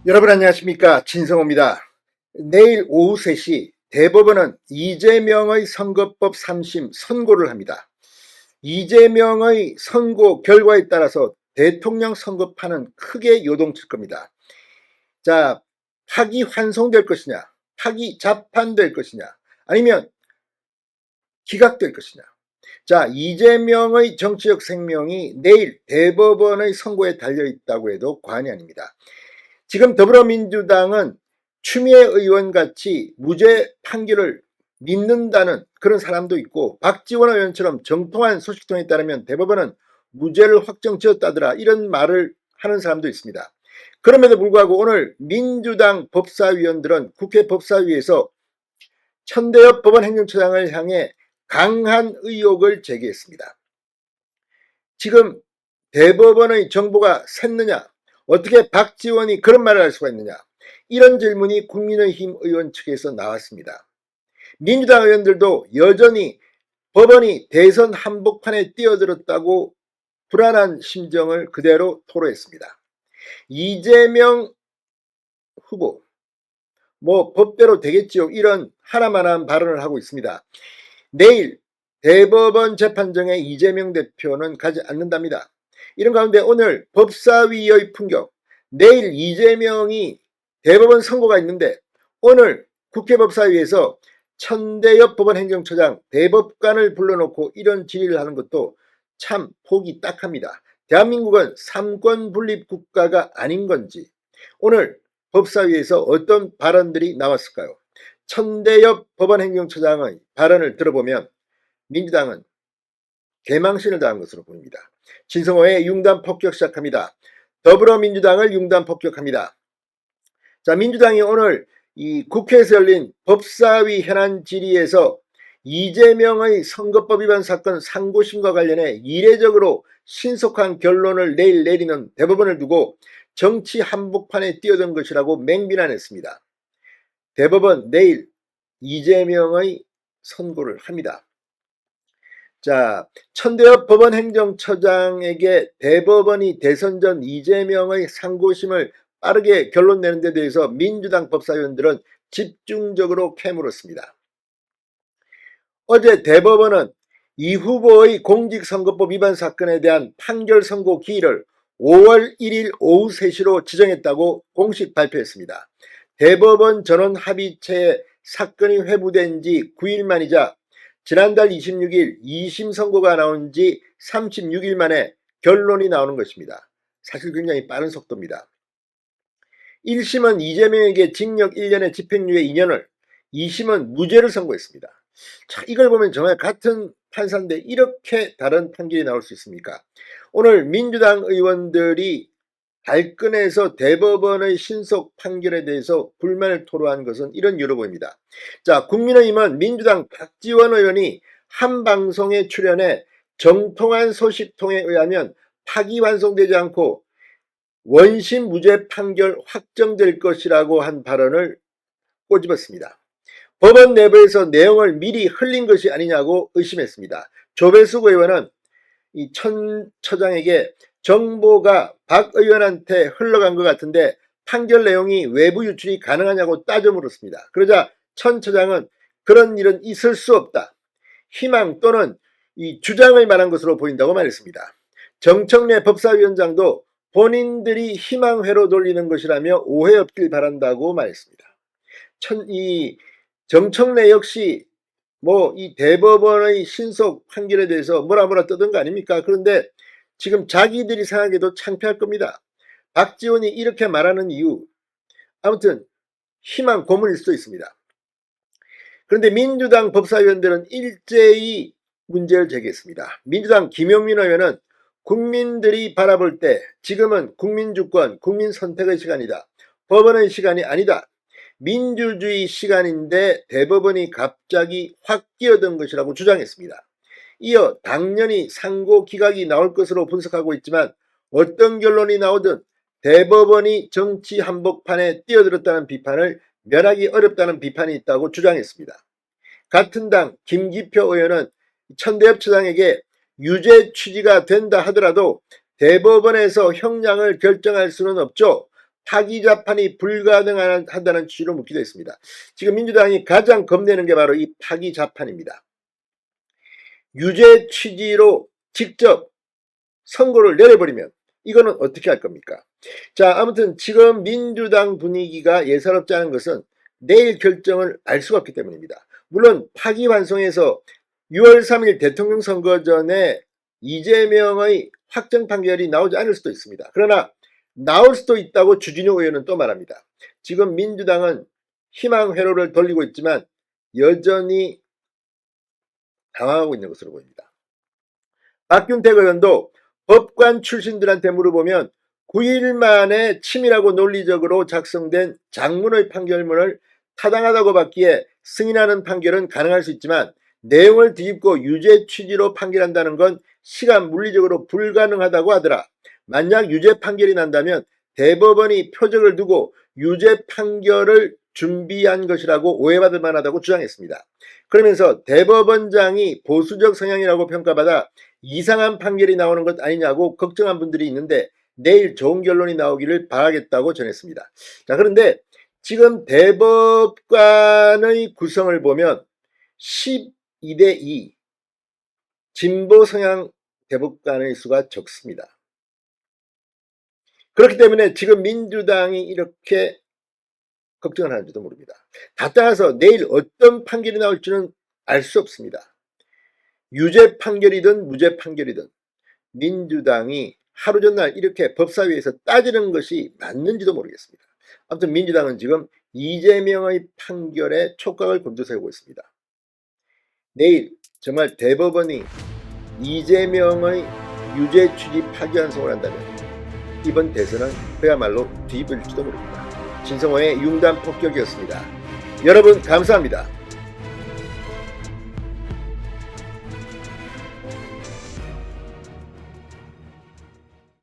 여러분 안녕하십니까, 진성호입니다. 내일 오후 3시 대법원은 이재명의 선거법 3심 선고를 합니다. 이재명의 선고 결과에 따라서 대통령 선거판은 크게 요동칠 겁니다. 자, 파기 환송될 것이냐, 파기 재판될 것이냐, 아니면 기각될 것이냐. 자, 이재명의 정치적 생명이 내일 대법원의 선고에 달려있다고 해도 과언이 아닙니다. 지금 더불어민주당은 추미애 의원같이 무죄 판결을 믿는다는 그런 사람도 있고, 박지원 의원처럼 정통한 소식통에 따르면 대법원은 무죄를 확정지었다더라, 이런 말을 하는 사람도 있습니다. 그럼에도 불구하고 오늘 민주당 법사위원들은 국회 법사위에서 천대엽 법원행정처장을 향해 강한 의혹을 제기했습니다. 지금 대법원의 정보가 샜느냐, 어떻게 박지원이 그런 말을 할 수가 있느냐, 이런 질문이 국민의힘 의원 측에서 나왔습니다. 민주당 의원들도 여전히 법원이 대선 한복판에 뛰어들었다고 불안한 심정을 그대로 토로했습니다. 이재명 후보 법대로 되겠지요, 이런 하나만한 발언을 하고 있습니다. 내일 대법원 재판정에 이재명 대표는 가지 않는답니다. 이런 가운데 오늘 법사위의 풍경, 내일 이재명이 대법원 선고가 있는데 오늘 국회 법사위에서 천대엽 법원행정처장 대법관을 불러놓고 이런 질의를 하는 것도 참 보기 딱합니다. 대한민국은 삼권 분립 국가가 아닌 건지 오늘 법사위에서 어떤 발언들이 나왔을까요? 천대엽 법원행정처장의 발언을 들어보면 민주당은 개망신을 당한 것으로 보입니다. 진성호의 융단 폭격 시작합니다. 더불어민주당을 융단 폭격합니다. 자, 민주당이 오늘 이 국회에서 열린 법사위 현안 질의에서 이재명의 선거법 위반 사건 상고심과 관련해 이례적으로 신속한 결론을 내일 내리는 대법원을 두고 정치 한복판에 뛰어든 것이라고 맹비난했습니다. 대법원 내일 이재명의 선고를 합니다. 자, 천대엽 법원행정처장에게 대법원이 대선 전 이재명의 상고심을 빠르게 결론 내는 데 대해서 민주당 법사위원들은 집중적으로 캐물었습니다. 어제 대법원은 이 후보의 공직선거법 위반 사건에 대한 판결 선고 기일을 5월 1일 오후 3시로 지정했다고 공식 발표했습니다. 대법원 전원 합의체에 사건이 회부된 지 9일 만이자 지난달 26일 2심 선고가 나온 지 36일 만에 결론이 나오는 것입니다. 사실 굉장히 빠른 속도입니다. 1심은 이재명에게 징역 1년에 집행유예 2년을, 2심은 무죄를 선고했습니다. 자, 이걸 보면 정말 같은 판사인데 이렇게 다른 판결이 나올 수 있습니까? 오늘 민주당 의원들이 발끈해서 대법원의 신속 판결에 대해서 불만을 토로한 것은 이런 이유로 보입니다. 자, 국민의힘은 민주당 박지원 의원이 한 방송에 출연해 정통한 소식통에 의하면 파기환송되지 않고 원심 무죄 판결 확정될 것이라고 한 발언을 꼬집었습니다. 법원 내부에서 내용을 미리 흘린 것이 아니냐고 의심했습니다. 조배숙 의원은 이 천 처장에게 정보가 박 의원한테 흘러간 것 같은데 판결 내용이 외부 유출이 가능하냐고 따져 물었습니다. 그러자 천 처장은 그런 일은 있을 수 없다, 희망 또는 이 주장을 말한 것으로 보인다고 말했습니다. 정청래 법사위원장도 본인들이 희망회로 돌리는 것이라며 오해 없길 바란다고 말했습니다. 이 정청래 역시 이 대법원의 신속 판결에 대해서 뭐라 떠든 거 아닙니까? 그런데 지금 자기들이 생각해도 창피할 겁니다. 박지원이 이렇게 말하는 이유, 아무튼 희망 고문일 수도 있습니다. 그런데 민주당 법사위원들은 일제히 문제를 제기했습니다. 민주당 김용민 의원은 국민들이 바라볼 때 지금은 국민주권, 국민선택의 시간이다, 법원의 시간이 아니다, 민주주의 시간인데 대법원이 갑자기 확 끼어든 것이라고 주장했습니다. 이어 당연히 상고 기각이 나올 것으로 분석하고 있지만 어떤 결론이 나오든 대법원이 정치 한복판에 뛰어들었다는 비판을 면하기 어렵다는 비판이 있다고 주장했습니다. 같은 당 김기표 의원은 천대엽 처장에게 유죄 취지가 된다 하더라도 대법원에서 형량을 결정할 수는 없죠, 파기자판이 불가능하다는 취지로 묻기도 했습니다. 지금 민주당이 가장 겁내는 게 바로 이 파기자판입니다. 유죄 취지로 직접 선고를 내려버리면 이거는 어떻게 할 겁니까? 자, 아무튼 지금 민주당 분위기가 예사롭지 않은 것은 내일 결정을 알 수가 없기 때문입니다. 물론 파기환송에서 6월 3일 대통령 선거 전에 이재명의 확정 판결이 나오지 않을 수도 있습니다. 그러나 나올 수도 있다고 주진우 의원은 또 말합니다. 지금 민주당은 희망 회로를 돌리고 있지만 여전히 당황하고 있는 것으로 보입니다. 박균택 의원도 법관 출신들한테 물어보면 9일 만에 치밀하고 논리적으로 작성된 장문의 판결문을 타당하다고 받기에 승인하는 판결은 가능할 수 있지만 내용을 뒤집고 유죄 취지로 판결한다는 건 시간 물리적으로 불가능하다고 하더라. 만약 유죄 판결이 난다면 대법원이 표적을 두고 유죄 판결을 준비한 것이라고 오해받을 만하다고 주장했습니다. 그러면서 대법원장이 보수적 성향이라고 평가받아 이상한 판결이 나오는 것 아니냐고 걱정한 분들이 있는데 내일 좋은 결론이 나오기를 바라겠다고 전했습니다. 자, 그런데 지금 대법관의 구성을 보면 12대2 진보 성향 대법관의 수가 적습니다. 그렇기 때문에 지금 민주당이 이렇게 걱정을 하는지도 모릅니다. 다 따라서 내일 어떤 판결이 나올지는 알 수 없습니다. 유죄 판결이든 무죄 판결이든 민주당이 하루 전날 이렇게 법사위에서 따지는 것이 맞는지도 모르겠습니다. 아무튼 민주당은 지금 이재명의 판결에 촉각을 곤두세우고 있습니다. 내일 정말 대법원이 이재명의 유죄 취지 파기환송을 한다면 이번 대선은 그야말로 뒤집을지도 모릅니다. 진성호의 융단 폭격이었습니다. 여러분 감사합니다.